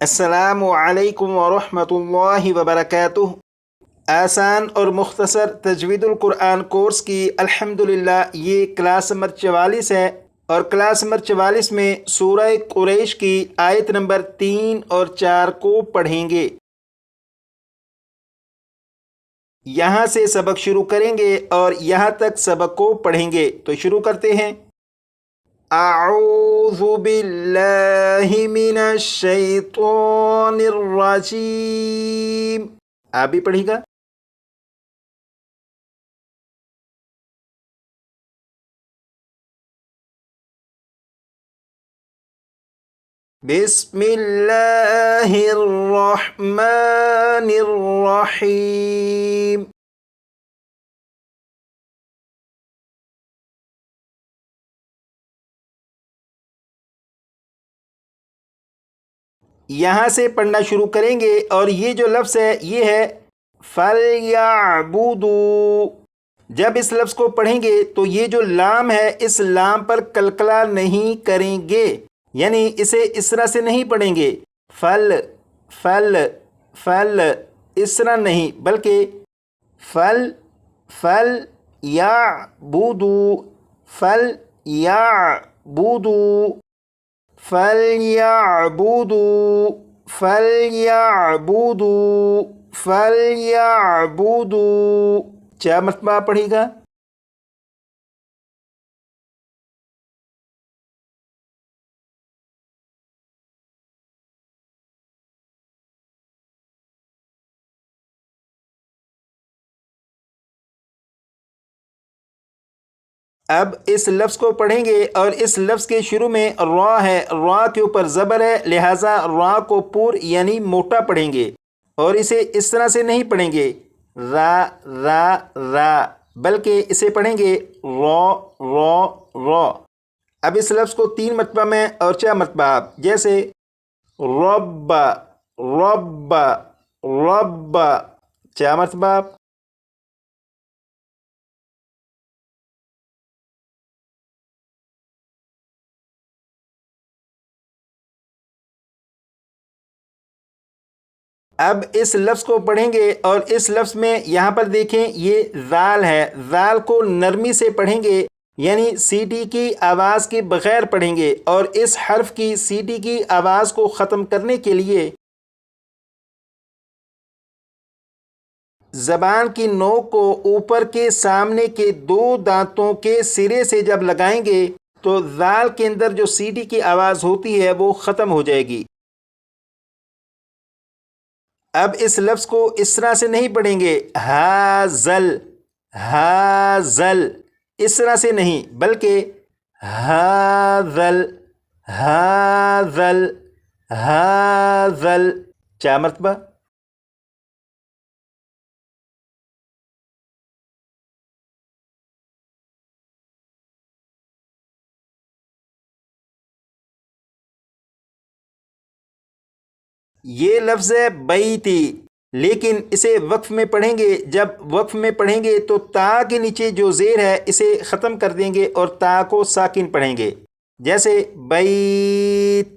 السلام علیکم ورحمۃ اللہ وبرکاتہ۔ آسان اور مختصر تجوید القرآن کورس کی الحمدللہ یہ کلاس نمبر 44 ہے، اور کلاس نمبر 44 میں سورہ قریش کی آیت نمبر 3 اور 4 کو پڑھیں گے۔ یہاں سے سبق شروع کریں گے اور یہاں تک سبق کو پڑھیں گے، تو شروع کرتے ہیں۔ اعوذ باللہ من الشیطان الرجیم۔ آپ بھی پڑھیے گا۔ بسم اللہ الرحمن الرحیم۔ یہاں سے پڑھنا شروع کریں گے، اور یہ جو لفظ ہے یہ ہے فَلْيَعْبُدُوا۔ جب اس لفظ کو پڑھیں گے تو یہ جو لام ہے اس لام پر قلقلہ نہیں کریں گے، یعنی اسے اس طرح سے نہیں پڑھیں گے فل فل فل، اس طرح نہیں، بلکہ فل فل یا بودو فل یا بودو فَلْيَعْبُدُوا فَلْيَعْبُدُوا فَلْيَعْبُدُوا۔ 4 مرتبہ پڑھے گا۔ اب اس لفظ کو پڑھیں گے، اور اس لفظ کے شروع میں را ہے، را کے اوپر زبر ہے، لہٰذا را کو پور یعنی موٹا پڑھیں گے، اور اسے اس طرح سے نہیں پڑھیں گے را را را، بلکہ اسے پڑھیں گے را را را۔ اب اس لفظ کو 3 مرتبہ میں اور 4 مرتبہ، جیسے رب رب رب، 4 مرتبہ۔ اب اس لفظ کو پڑھیں گے، اور اس لفظ میں یہاں پر دیکھیں یہ ذال ہے، ذال کو نرمی سے پڑھیں گے، یعنی سی ٹی کی آواز کے بغیر پڑھیں گے، اور اس حرف کی سی ٹی کی آواز کو ختم کرنے کے لیے زبان کی نوک کو اوپر کے سامنے کے 2 دانتوں کے سرے سے جب لگائیں گے تو ذال کے اندر جو سی ٹی کی آواز ہوتی ہے وہ ختم ہو جائے گی۔ اب اس لفظ کو اس طرح سے نہیں پڑھیں گے ہازل ہازل، اس طرح سے نہیں، بلکہ ہاذل ہاذل ہاذل، 4 مرتبہ۔ یہ لفظ ہے بیتی، لیکن اسے وقف میں پڑھیں گے۔ جب وقف میں پڑھیں گے تو تا کے نیچے جو زیر ہے اسے ختم کر دیں گے اور تا کو ساکن پڑھیں گے، جیسے بیت۔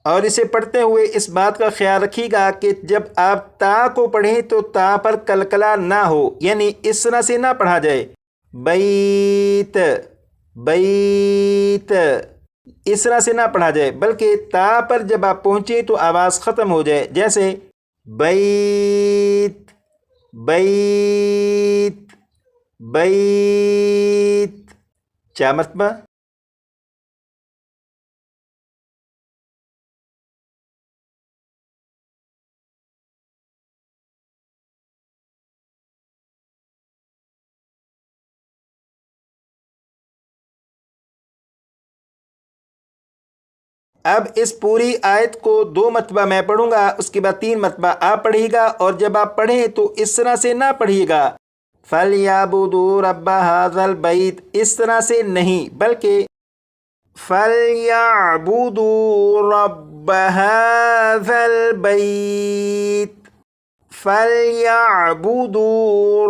اور اسے پڑھتے ہوئے اس بات کا خیال رکھیے گا کہ جب آپ تا کو پڑھیں تو تا پر قلقلہ نہ ہو، یعنی اس طرح سے نہ پڑھا جائے بیت بیت، اس طرح سے نہ پڑھا جائے، بلکہ تا پر جب آپ پہنچیں تو آواز ختم ہو جائے، جیسے بیت بیت بیت، 4 مرتبہ۔ اب اس پوری آیت کو 2 مرتبہ میں پڑھوں گا، اس کے بعد 3 مرتبہ آپ پڑھیے گا، اور جب آپ پڑھیں تو اس طرح سے نہ پڑھیے گا فَلْيَعْبُدُوا رَبَّ هَذَا الْبَيْتِ، اس طرح سے نہیں، بلکہ فَلْيَعْبُدُوا رَبَّ هَذَا الْبَيْتِ فَلْيَعْبُدُوا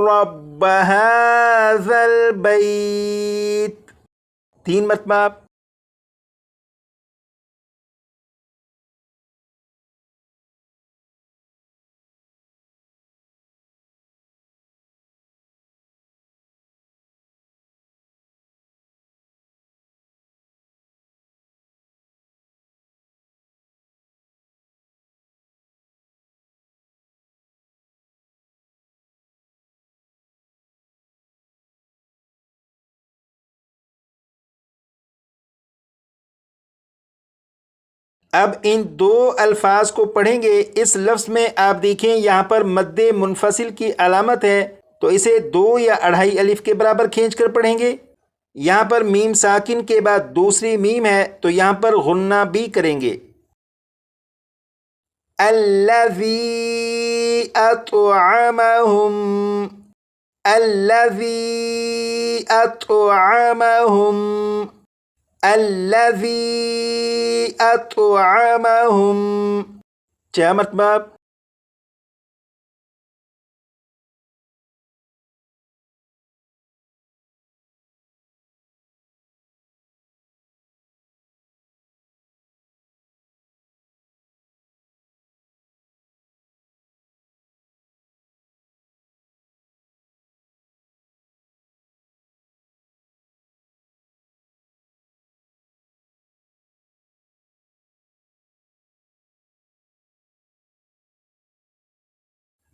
رَبَّ هَذَا الْبَيْتِ، 3 مرتبہ۔ اب ان دو الفاظ کو پڑھیں گے. اس لفظ میں آپ دیکھیں یہاں پر مد منفصل کی علامت ہے تو اسے 2 یا 2.5 الف کے برابر کھینچ کر پڑھیں گے. یہاں پر میم ساکن کے بعد دوسری میم ہے تو یہاں پر غنہ بھی کریں گے. الذی اطعمہم، الذی اطعمہم، الذی اطعمہم. کیا مطلب؟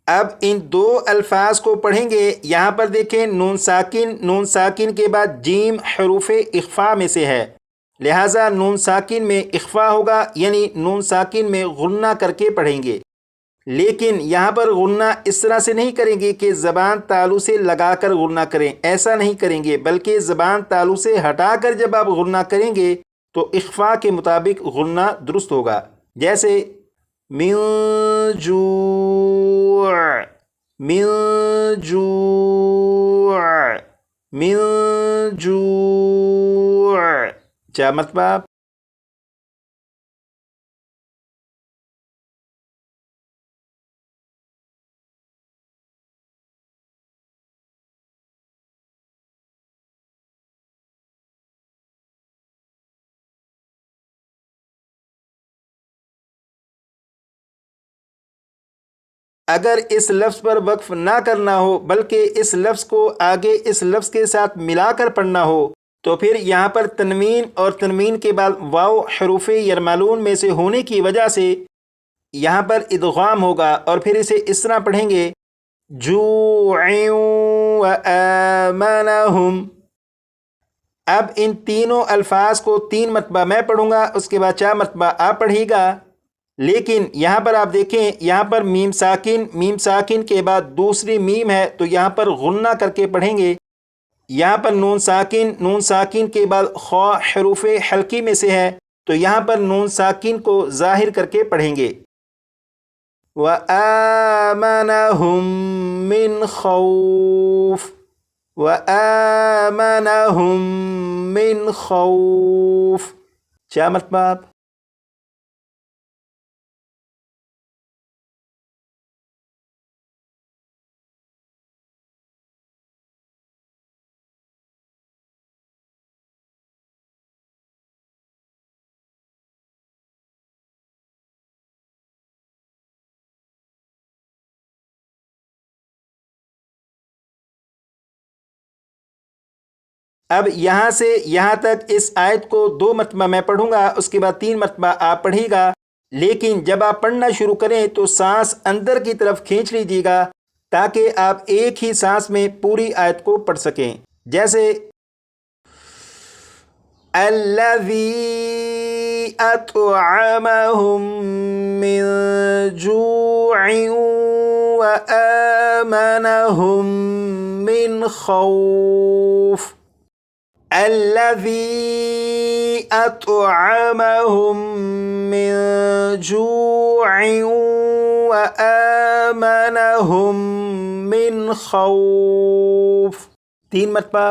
اب ان دو الفاظ کو پڑھیں گے. یہاں پر دیکھیں نون ساکن کے بعد جیم حروف اخفا میں سے ہے، لہٰذا نون ساکن میں اخفا ہوگا، یعنی نون ساکن میں غنہ کر کے پڑھیں گے. لیکن یہاں پر غنہ اس طرح سے نہیں کریں گے کہ زبان تالو سے لگا کر غنہ کریں، ایسا نہیں کریں گے، بلکہ زبان تالو سے ہٹا کر جب آپ غنہ کریں گے تو اخفا کے مطابق غنہ درست ہوگا. جیسے من جوع، من جوع، من جوع. کیا مطلب؟ اگر اس لفظ پر وقف نہ کرنا ہو بلکہ اس لفظ کو آگے اس لفظ کے ساتھ ملا کر پڑھنا ہو تو پھر یہاں پر تنوین اور تنوین کے بعد واو حروف یرملون میں سے ہونے کی وجہ سے یہاں پر ادغام ہوگا، اور پھر اسے اس طرح پڑھیں گے جوع و آمنہم. اب ان تینوں الفاظ کو 3 مرتبہ میں پڑھوں گا، اس کے بعد 4 مرتبہ آپ پڑھیے گا. لیکن یہاں پر آپ دیکھیں یہاں پر میم ساکن کے بعد دوسری میم ہے تو یہاں پر غنہ کر کے پڑھیں گے. یہاں پر نون ساکن کے بعد خا حروف حلقی میں سے ہے تو یہاں پر نون ساکن کو ظاہر کر کے پڑھیں گے. وَآمَنَهُم مِّنْ خَوْفٍ، وَآمَنَهُم مِّنْ خَوْفٍ. کیا مطلب؟ اب یہاں سے یہاں تک اس آیت کو 2 مرتبہ میں پڑھوں گا، اس کے بعد 3 مرتبہ آپ پڑھیے گا. لیکن جب آپ پڑھنا شروع کریں تو سانس اندر کی طرف کھینچ لیجیے گا تاکہ آپ ایک ہی سانس میں پوری آیت کو پڑھ سکیں. جیسے الذی اطعمہم من جوع و آمنہم من خوف. الذی اطعمہم من جوع و آمنہم من خوف. 3 مرتبہ.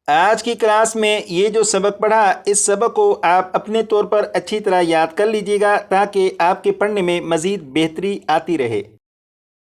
آج کی کلاس میں یہ جو سبق پڑھا اس سبق کو آپ اپنے طور پر اچھی طرح یاد کر لیجئے گا تاکہ آپ کے پڑھنے میں مزید بہتری آتی رہے۔